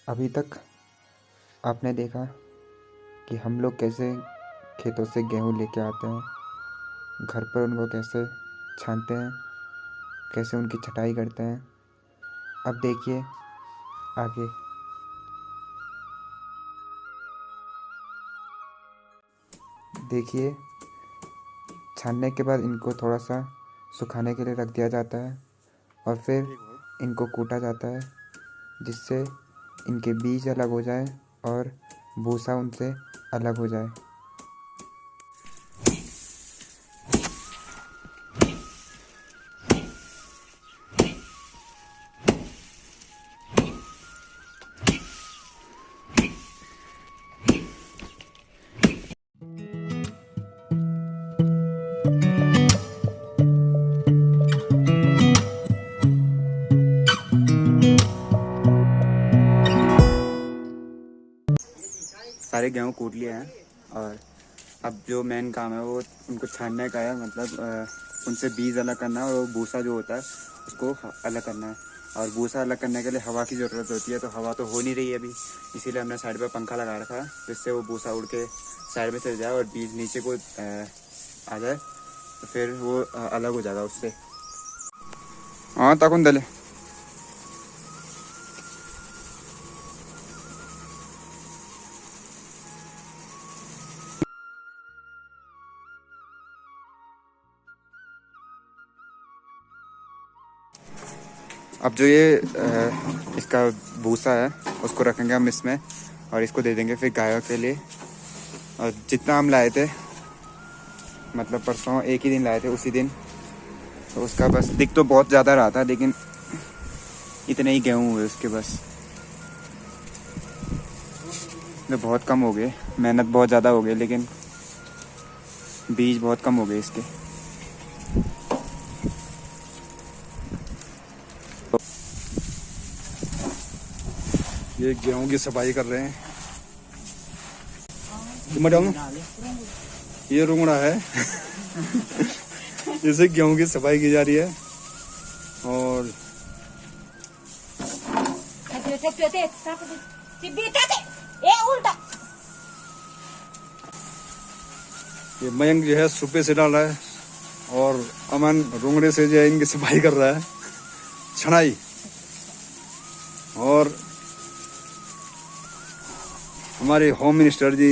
अभी तक आपने देखा कि हम लोग कैसे खेतों से गेहूँ लेके आते हैं, घर पर उनको कैसे छानते हैं, कैसे उनकी छटाई करते हैं। अब देखिए आगे। देखिए, छानने के बाद इनको थोड़ा सा सुखाने के लिए रख दिया जाता है और फिर इनको कूटा जाता है, जिससे इनके बीज अलग हो जाए और भूसा उनसे अलग हो जाए। सारे गेहूँ कूट लिए हैं और अब जो मेन काम है वो उनको छानने का है। मतलब उनसे बीज अलग करना है और वो भूसा जो होता है उसको अलग करना है। और भूसा अलग करने के लिए हवा की ज़रूरत होती है, तो हवा तो हो नहीं रही है अभी, इसीलिए हमने साइड पे पंखा लगा रखा है, जिससे वो भूसा उड़ के साइड में चल जाए और बीज नीचे को आ जाए, तो फिर वो अलग हो जाएगा उससे। हाँ तकुन दले। अब जो ये इसका भूसा है उसको रखेंगे हम इसमें और इसको दे देंगे फिर गायों के लिए। और जितना हम लाए थे, मतलब परसों एक ही दिन लाए थे, उसी दिन, तो उसका बस दिख तो बहुत ज़्यादा रहा था, लेकिन इतने ही गेहूँ हुए उसके बस। तो बहुत कम हो गए, मेहनत बहुत ज़्यादा हो गई, लेकिन बीज बहुत कम हो गए इसके। ये गेहूं की सफाई कर रहे हैं। मैडम ये रुंगड़ा है। इसे गेहूं की सफाई की जा रही है। और ये मयंक जो है सुपे से डाल रहा है और अमन रुंगड़े से जो है इनकी सफाई कर रहा है, छनाई। और हमारे होम मिनिस्टर जी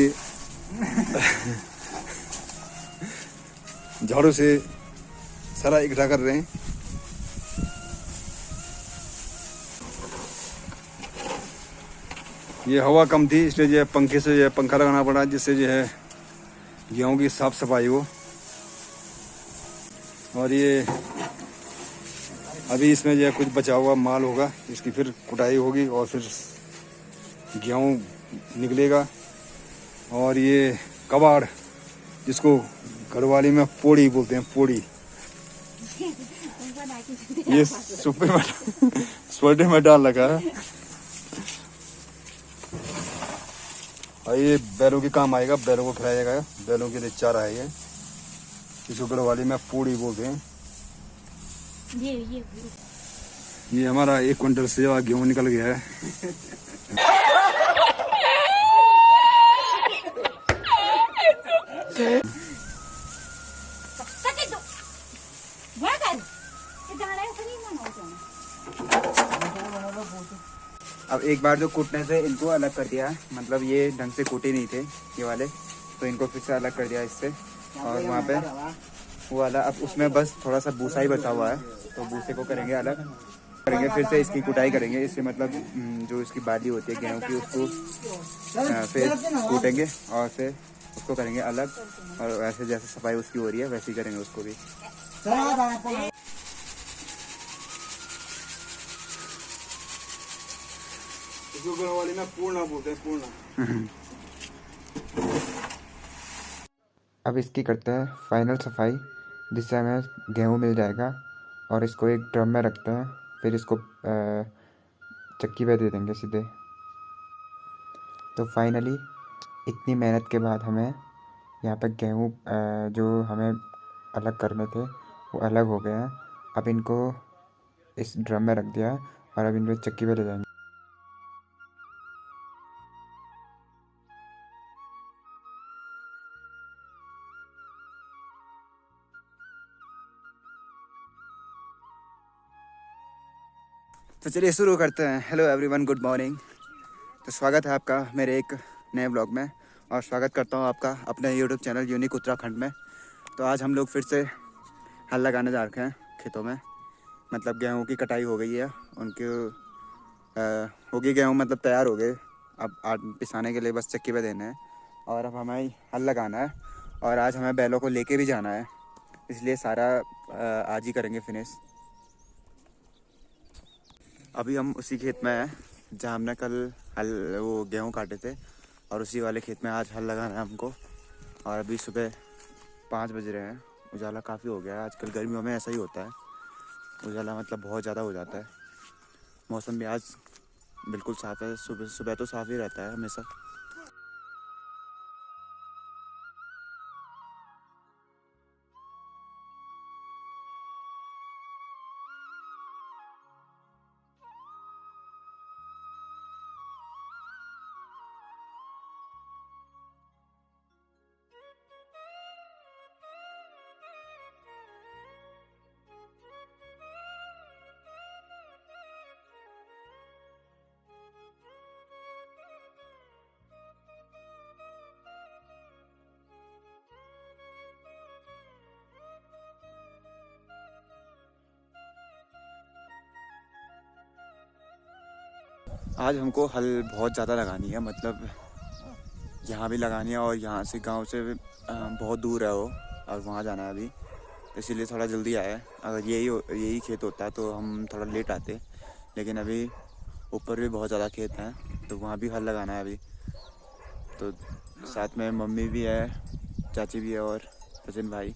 झाड़ू से सारा इकट्ठा कर रहे हैं। ये हवा कम थी, इसलिए जो है पंखे से जो है पंखा लगाना पड़ा, जिससे जो है गेहूं की साफ सफाई हो। और ये अभी इसमें जो है कुछ बचा हुआ माल होगा, इसकी फिर कुटाई होगी और फिर गेहूं निकलेगा। और ये कबाड़, जिसको घरवाली में पोड़ी बोलते हैं, पोड़ी, ये सुपे में स्वेटर में डाल लगा है। और ये बैलों के काम आएगा, बैलों को खिलाया जाएगा, बैलों के लिए चारा है ये, इसको घरवाली में पोड़ी बोलते हैं। ये हमारा 1 क्विंटल से गेहूं निकल गया है। अब एक बार जो कूटने से इनको अलग कर दिया, मतलब ये ढंग से कूटे नहीं थे ये वाले, तो इनको फिर से अलग कर दिया इससे। और वहाँ पे वो वाला, अब उसमें बस थोड़ा सा भूसा ही बचा हुआ है, तो भूसे को करेंगे अलग, करेंगे फिर से इसकी कुटाई करेंगे। इससे मतलब जो इसकी बाली होती है गेहूँ की, उसको फिर कूटेंगे और फिर उसको करेंगे अलग। और वैसे जैसे सफाई उसकी हो रही है वैसे ही करेंगे उसको भी। इसको घरवाली में पूर्णा बोलते हैं, पूर्णा। अब इसकी करते हैं फाइनल सफाई, जिससे हमें गेहूँ मिल जाएगा। और इसको एक ड्रम में रखते हैं, फिर इसको चक्की पे दे देंगे सीधे। तो फाइनली इतनी मेहनत के बाद हमें यहाँ पर गेहूँ जो हमें अलग करने थे वो अलग हो गए हैं। अब इनको इस ड्रम में रख दिया है और अब इनको चक्की पे ले जाएंगे। तो चलिए शुरू करते हैं। Hello everyone, good morning. तो स्वागत है आपका मेरे एक नए ब्लॉग में, और स्वागत करता हूँ आपका अपने यूट्यूब चैनल यूनिक उत्तराखंड में। तो आज हम लोग फिर से हल लगाने जा रखे हैं खेतों में। मतलब गेहूँ की कटाई हो गई है, उनकी हो गई गेहूँ, मतलब तैयार हो गए। अब आट पिसाने के लिए बस चक्की पे देने हैं, और अब हमें हल लगाना है। और आज हमें बैलों को लेके भी जाना है, इसलिए सारा आज ही करेंगे फिनिश। अभी हम उसी खेत में हैं जहाँ हमने कल हल वो गेहूँ काटे थे, और उसी वाले खेत में आज हल लगाना है हमको। और अभी सुबह 5 बज रहे हैं। उजाला काफ़ी हो गया है। आजकल गर्मियों में ऐसा ही होता है, उजाला मतलब बहुत ज़्यादा हो जाता है। मौसम भी आज बिल्कुल साफ़ है, सुबह सुबह तो साफ़ ही रहता है हमेशा। आज हमको हल बहुत ज़्यादा लगानी है, मतलब यहाँ भी लगानी है, और यहाँ से गांव से बहुत दूर है वो, और वहाँ जाना है अभी। तो इसीलिए थोड़ा जल्दी आया है। अगर यही खेत होता तो हम थोड़ा लेट आते, लेकिन अभी ऊपर भी बहुत ज़्यादा खेत हैं, तो वहाँ भी हल लगाना है अभी। तो साथ में मम्मी भी है, चाची भी है, और सचिन भाई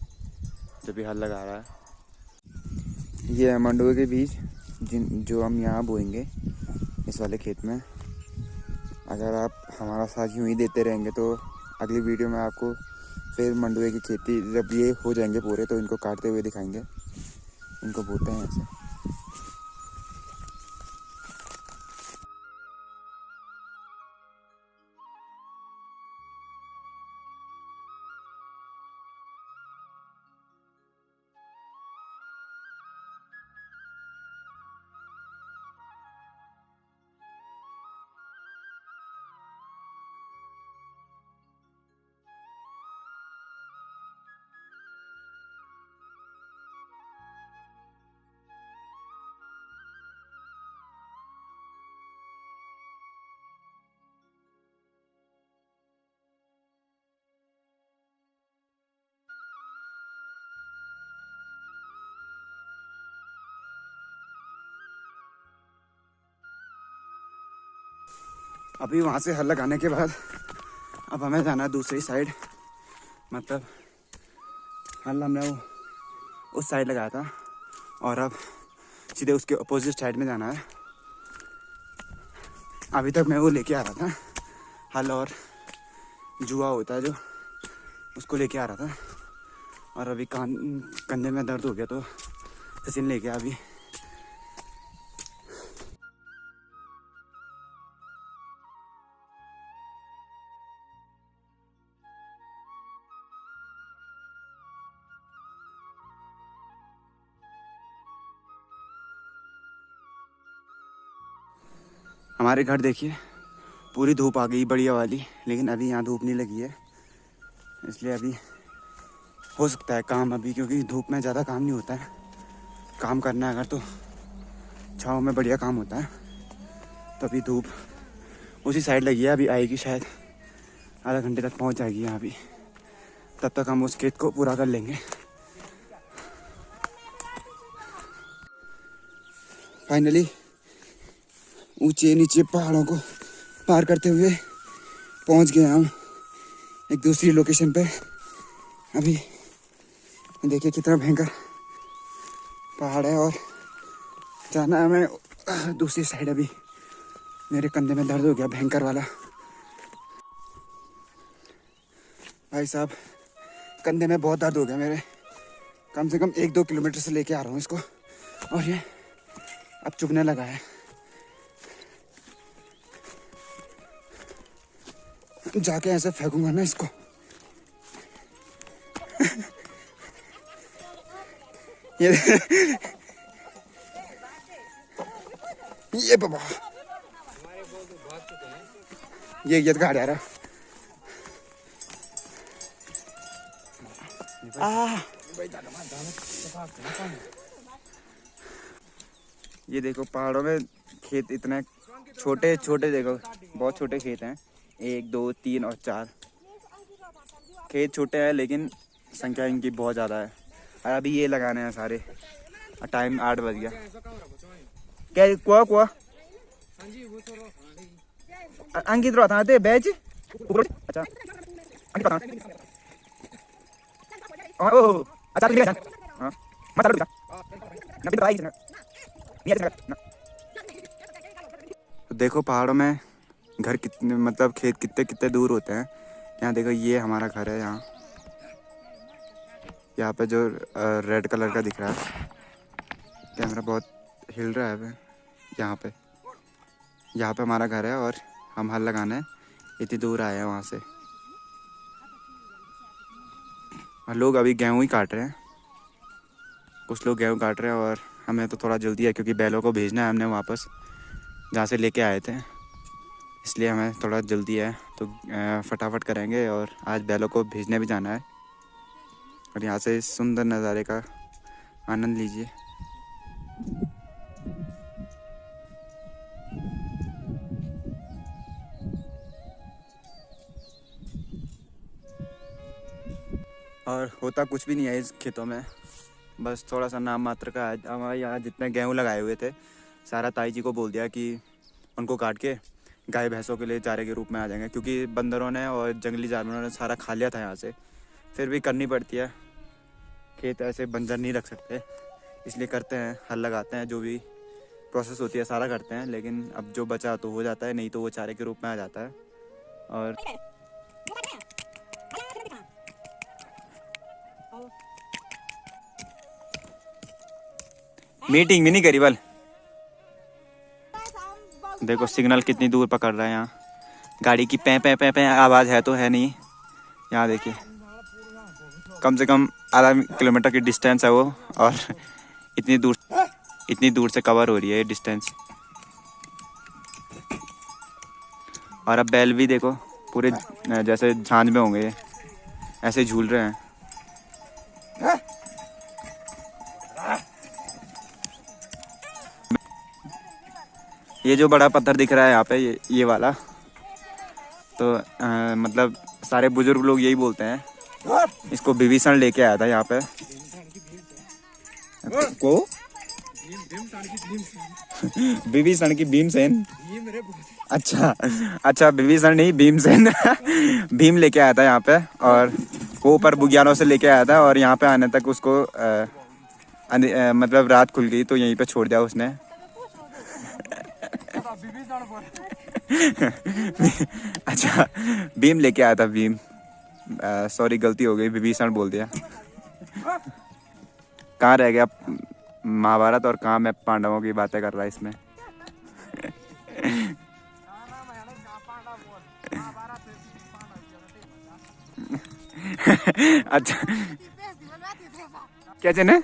जो भी हल लगा रहा है। ये है मंडुए के बीज जो हम यहाँ बोएंगे इस वाले खेत में। अगर आप हमारा साथ यूँ ही देते रहेंगे तो अगली वीडियो में आपको फिर मंडुए की खेती, जब ये हो जाएंगे पूरे, तो इनको काटते हुए दिखाएंगे। इनको बोते हैं ऐसे। अभी वहाँ से हल लगाने के बाद अब हमें जाना है दूसरी साइड। मतलब हल हमने वो उस साइड लगाया था, और अब सीधे उसके अपोजिट साइड में जाना है। अभी तक मैं वो लेके आ रहा था हल, और जुआ होता है जो, उसको लेके आ रहा था। और अभी कंधे में दर्द हो गया तो सचिन लेके आ अभी। हमारे घर देखिए, पूरी धूप आ गई बढ़िया वाली, लेकिन अभी यहाँ धूप नहीं लगी है, इसलिए अभी हो सकता है काम अभी, क्योंकि धूप में ज़्यादा काम नहीं होता है। काम करना है अगर तो छाँव में बढ़िया काम होता है। तो अभी धूप उसी साइड लगी है, अभी आएगी शायद आधा घंटे तक पहुँच जाएगी यहाँ भी। तब तक हम उस खेत को पूरा कर लेंगे। फाइनली ऊंचे नीचे पहाड़ों को पार करते हुए पहुंच गए हम एक दूसरी लोकेशन पे। अभी देखिए कितना भयंकर पहाड़ है, और जाना है हमें दूसरी साइड। अभी मेरे कंधे में दर्द हो गया भयंकर वाला। भाई साहब, कंधे में बहुत दर्द हो गया मेरे। कम से कम 1-2 किलोमीटर से लेके आ रहा हूँ इसको, और ये अब चुभने लगा है। जाके ऐसे फेंकूंगा ना इसको। ये ये बाबा ये गाड़ी आ रहा ये देखो पहाड़ों में खेत इतने छोटे छोटे, देखो बहुत छोटे खेत हैं, 1 2 3 और 4 खेत छोटे हैं लेकिन संख्या इनकी बहुत ज़्यादा है। और अभी ये लगाने हैं सारे। टाइम 8 बज गया। क्या कुआ कुआ अंकित रहा था बैच। अच्छा अंकित रहा ओ अच्छा हाँ मत तो देखो पहाड़ों में घर कितने, मतलब खेत कितने कितने दूर होते हैं। यहाँ देखो ये हमारा घर है। यहाँ पे जो रेड कलर का दिख रहा है, कैमरा बहुत हिल रहा है अभी। यहाँ पे हमारा घर है और हम हल लगाने इतनी दूर आए हैं वहाँ से। और लोग अभी गेहूँ ही काट रहे हैं, कुछ लोग गेहूँ काट रहे हैं। और हमें तो थोड़ा जल्दी है क्योंकि बैलों को भेजना है हमने वापस जहाँ से लेके आए थे, इसलिए हमें थोड़ा जल्दी है। तो फटाफट करेंगे और आज बैलों को भेजने भी जाना है। और यहाँ से इस सुंदर नज़ारे का आनंद लीजिए। और होता कुछ भी नहीं है इस खेतों में, बस थोड़ा सा नाम मात्र का है। हमारे यहाँ जितने गेहूँ लगाए हुए थे सारा ताई जी को बोल दिया कि उनको काट के गाय भैंसों के लिए चारे के रूप में आ जाएंगे, क्योंकि बंदरों ने और जंगली जानवरों ने सारा खा लिया था यहाँ से। फिर भी करनी पड़ती है, खेत ऐसे बंजर नहीं रख सकते, इसलिए करते हैं, हल लगाते हैं, जो भी प्रोसेस होती है सारा करते हैं। लेकिन अब जो बचा तो हो जाता है, नहीं तो वो चारे के रूप में आ जाता है। और मीटिंग भी नहीं करी बल। देखो सिग्नल कितनी दूर पकड़ रहा है। यहाँ गाड़ी की पै पै पै पै आवाज़ है तो है नहीं। यहाँ देखिए कम से कम आधा किलोमीटर की डिस्टेंस है वो, और इतनी दूर से कवर हो रही है ये डिस्टेंस। और अब बैल भी देखो पूरे जैसे झांझ में होंगे, ऐसे झूल रहे हैं। ये जो बड़ा पत्थर दिख रहा है यहाँ पे, ये वाला तो मतलब सारे बुजुर्ग लोग यही बोलते हैं, इसको विभीषण लेके आया था यहाँ पे। को विभीषण की भीमसेन, अच्छा विभीषण नहीं भीमसेन भीम लेके आया था यहाँ पे, और वो ऊपर बुग्यालों से लेके आया था। और यहाँ पे आने तक उसको मतलब रात खुल गई तो यहीं पे छोड़ दिया उसने। अच्छा भीम लेके आया था, भीम, सॉरी गलती हो गई, विभीषण बोल दिया। कहाँ रह गया महाभारत और कहाँ मैं पांडवों की बातें कर रहा इसमें। अच्छा क्या चने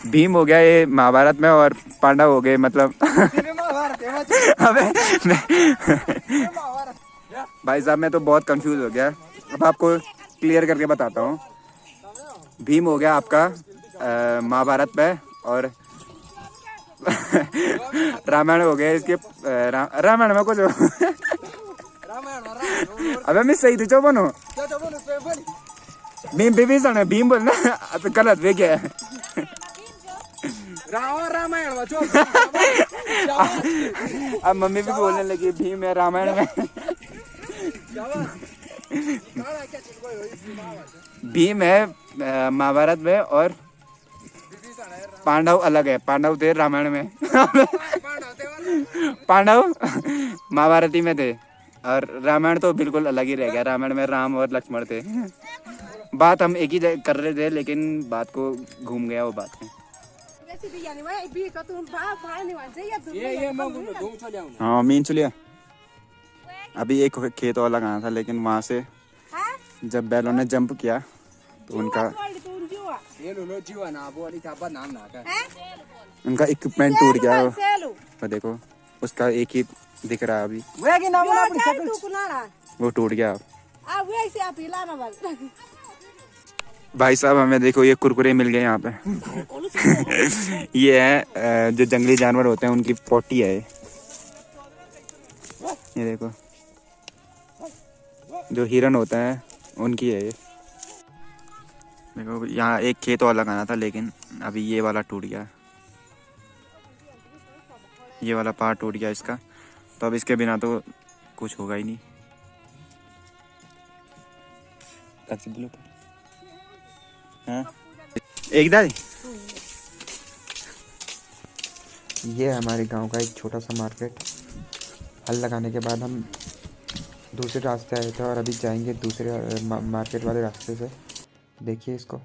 भीम हो गया ये महाभारत में और पांडव हो गए मतलब अबे भाई साहब मैं तो बहुत कंफ्यूज हो गया। अब आपको क्लियर करके बताता हूँ। भीम हो गया आपका महाभारत में, और रामायण हो गया इसके रामायण में कुछ अबे मैं सही थी बनो भीम विभीषण है, भीम बोलना तो गलत वे क्या है। अब मम्मी भी बोलने लगी भीम है रामायण में। भीम है महाभारत में और पांडव अलग है, पांडव थे रामायण में पांडव महाभारती में थे, और रामायण तो बिल्कुल अलग ही रह गया। रामायण में राम और लक्ष्मण थे। बात हम एक ही कर रहे थे लेकिन बात को घूम गया वो बात में। हाँ मीन चलिए अभी एक खेत और लगाना था, लेकिन वहां से जब बैलों ने जंप किया तो उनका उनका इक्विपमेंट टूट गया वो देखो, उसका एक ही दिख रहा है अभी, वो टूट गया। भाई साहब हमें देखो ये कुरकुरे मिल गए यहाँ पे। ये है जो जंगली जानवर होते हैं उनकी पोटी है ये देखो, जो हिरन होता है उनकी है ये। देखो यहाँ एक खेत और लगाना था लेकिन अभी ये वाला टूट गया, ये वाला पार्ट टूट गया इसका, तो अब इसके बिना तो कुछ होगा ही नहीं। हाँ एक दादी, ये हमारे गांव का एक छोटा सा मार्केट। हल लगाने के बाद हम दूसरे रास्ते आए थे और अभी जाएंगे दूसरे मार्केट वाले रास्ते से। देखिए इसको,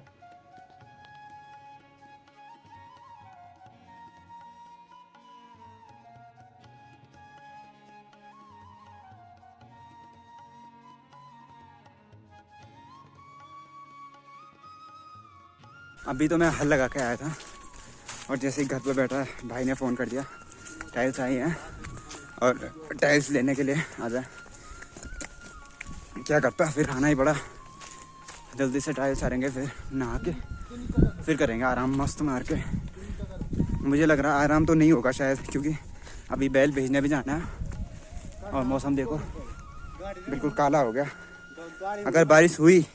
अभी तो मैं हल लगा के आया था और जैसे ही घर पे बैठा भाई ने फ़ोन कर दिया टाइल्स आई हैं और टाइल्स लेने के लिए आ जाए। क्या करता, फिर आना ही पड़ा। जल्दी से टाइल्स आएंगे, फिर नहा के फिर करेंगे आराम मस्त मार के। मुझे लग रहा आराम तो नहीं होगा शायद, क्योंकि अभी बैल भेजने भी जाना है और मौसम देखो बिल्कुल काला हो गया। अगर बारिश हुई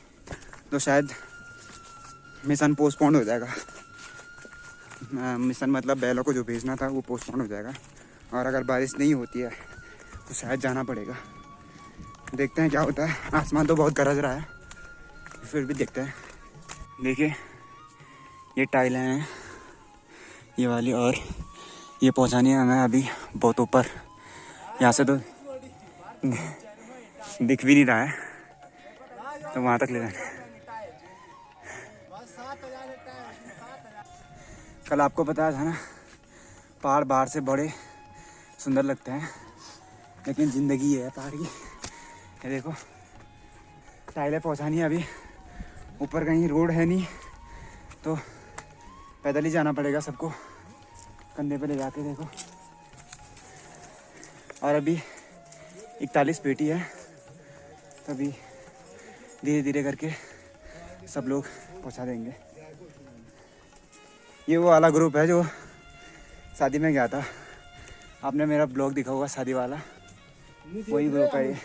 तो शायद मिशन पोस्टपोन हो जाएगा। मिशन मतलब बैलों को जो भेजना था वो पोस्टपोन हो जाएगा। और अगर बारिश नहीं होती है तो शायद जाना पड़ेगा। देखते हैं क्या होता है। आसमान तो बहुत गरज रहा है, फिर भी देखते हैं। देखिए ये टाइलें हैं ये वाली, और ये पहुंचानी है हमें अभी बहुत ऊपर। यहाँ से तो दिख भी नहीं रहा है, तो वहाँ तक ले जाना। कल आपको बताया था ना, पहाड़ बाहर से बड़े सुंदर लगते हैं, लेकिन ज़िंदगी है पहाड़ की। ये देखो टाइलें पहुंचानी है अभी ऊपर, कहीं रोड है नहीं तो पैदल ही जाना पड़ेगा सबको, कंधे पे ले जाके। देखो और अभी 41 पेटी है, तभी धीरे धीरे करके सब लोग पहुंचा देंगे। ये वो वाला ग्रुप है जो शादी में गया था, आपने मेरा ब्लॉग देखा होगा शादी वाला, वही ग्रुप है ये।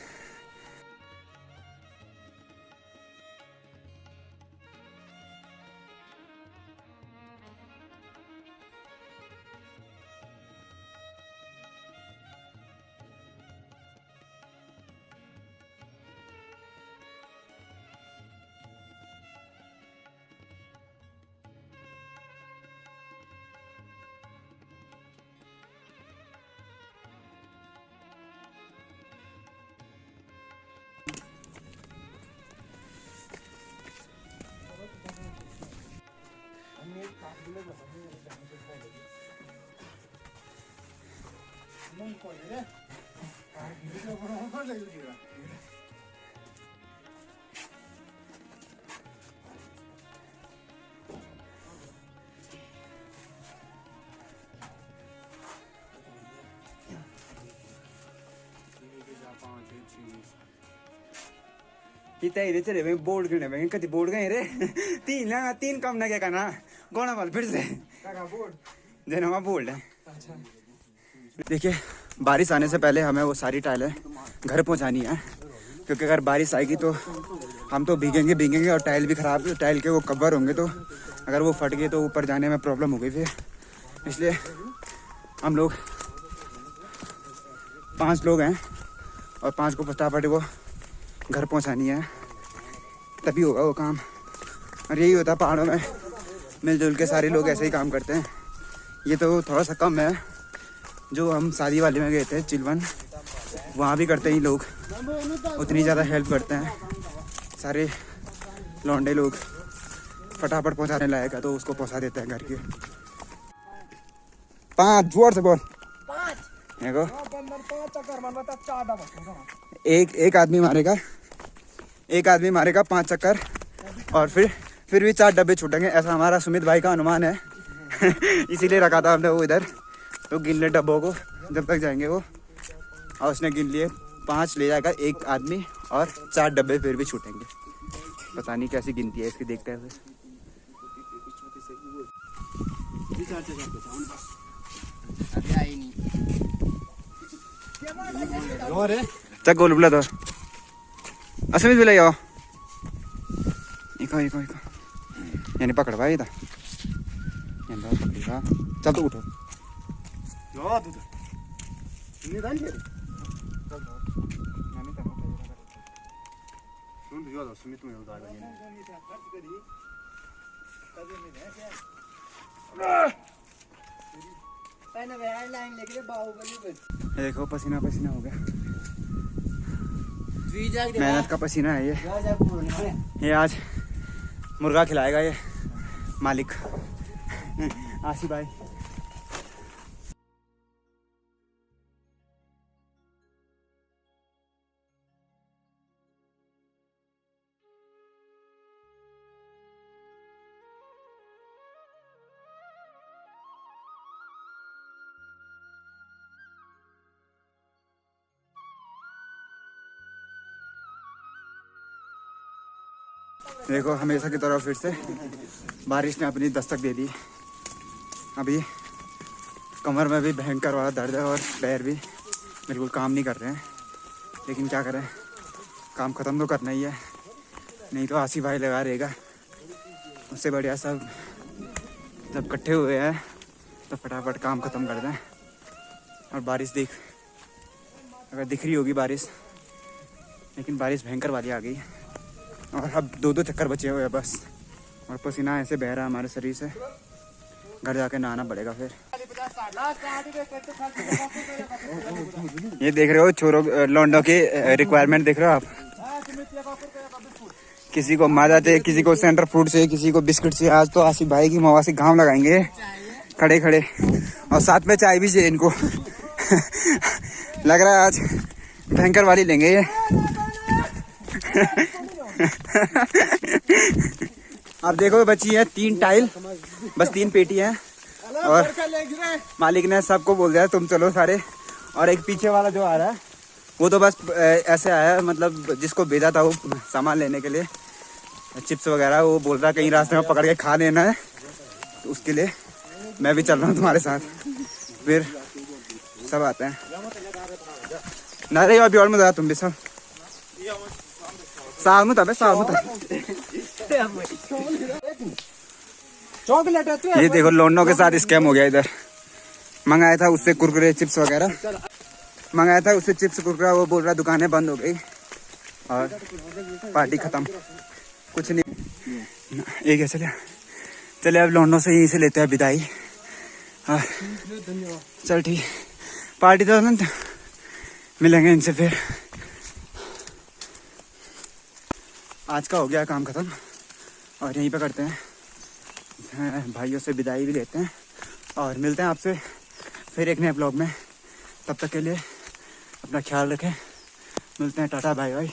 इतने चले भाई बोर्ड गिने भाई, कति बोर्ड गए रे। तीन काम ना क्या करना गौना वाल फिर से जनवा बोल्ड है। देखिए बारिश आने से पहले हमें वो सारी टाइलें घर पहुंचानी है, क्योंकि अगर बारिश आएगी तो हम तो भीगेंगे और टाइल भी ख़राब, टाइल के वो कवर होंगे, तो अगर वो फट गए तो ऊपर जाने में प्रॉब्लम हो गई फिर। इसलिए हम लोग 5 लोग हैं और 5 को फटाफट वो घर पहुंचानी है, तभी होगा वो काम। और यही होता है पहाड़ों में, मिलजुल के सारे लोग ऐसे ही काम करते हैं। ये तो थोड़ा सा कम है, जो हम शादी वाले में गए थे चिलवन, वहाँ भी करते ही लोग उतनी ज़्यादा हेल्प करते हैं। सारे लौंडे लोग फटाफट पहुँचाने लायक है तो उसको पहुँचा देते हैं घर के। 5 जोर से बोल। देखो एक आदमी मारेगा 5 चक्कर और फिर फिर भी 4 डब्बे छूटेंगे, ऐसा हमारा सुमित भाई का अनुमान है। इसीलिए रखा था हमने वो इधर, तो गिन ले डब्बों को जब तक जाएंगे वो। और उसने गिन लिए 5 ले जाएगा एक आदमी, और 4 डब्बे फिर भी छूटेंगे। पता नहीं कैसी गिनती है इसकी, देखते हैं फिर। चल गोल बुला दो, असमित भी ले जाओ। इको यानी पकड़ भाई था, चल तो उठो। देखो पसीना पसीना हो गया, मेहनत का पसीना है ये आज मुर्गा खिलाएगा ये मालिक आसिफ भाई। देखो हमेशा की तरह फिर से बारिश ने अपनी दस्तक दे दी। अभी कमर में भी भयंकर वाला दर्द है और पैर भी बिल्कुल काम नहीं कर रहे हैं, लेकिन क्या करें, काम ख़त्म तो करना ही है, नहीं तो आसिफ भाई लगा रहेगा। उससे बढ़िया सब जब इकट्ठे हुए हैं तो फटाफट काम ख़त्म कर दें। और बारिश देख, अगर दिख रही होगी बारिश, लेकिन बारिश भयंकर वाली आ गई। और अब 2 चक्कर बचे हुए हैं बस, और पसीना ऐसे बह रहा है हमारे शरीर से, घर जाके नहाना पड़ेगा फिर। ये देख रहे हो छोरों लौंडों की रिक्वायरमेंट देख रहे हो आप, किसी को माजा चाहिए, किसी को सेंटर फ्रूट चाहिए, किसी को बिस्किट चाहिए। आज तो आसिफ भाई की मवा से घाम लगाएंगे खड़े खड़े, और साथ में चाय भी चाहिए इनको। लग रहा है आज भयंकर वाली लेंगे ये। अब देखो बची है 3 टाइल, बस 3 पेटी है, और मालिक ने सबको बोल दिया तुम चलो सारे। और एक पीछे वाला जो आ रहा है वो तो बस ऐसे आया, मतलब जिसको भेजा था वो सामान लेने के लिए, चिप्स वगैरह, वो बोल रहा कहीं रास्ते में पकड़ के खा लेना है, तो उसके लिए मैं भी चल रहा हूँ तुम्हारे साथ। फिर सब आते हैं ना रे, अभी और मजा तुम भी सब सामने तब ये देखो लोंडों के साथ स्कैम हो गया। इधर मंगाया था उससे कुरकुरे चिप्स वगैरह, मंगाया था उससे चिप्स कुरकुरा, वो बोल रहा दुकानें बंद हो गई और पार्टी खत्म, कुछ नहीं। एक है चले अब लोंडों से यहीं से लेते हैं विदाई। चल ठीक, पार्टी तो ना, मिलेंगे इनसे फिर। आज का हो गया काम खत्म, और यहीं पे करते हैं, भाइयों से विदाई भी लेते हैं, और मिलते हैं आपसे फिर एक नए ब्लॉग में। तब तक के लिए अपना ख्याल रखें, मिलते हैं, टाटा बाय बाय।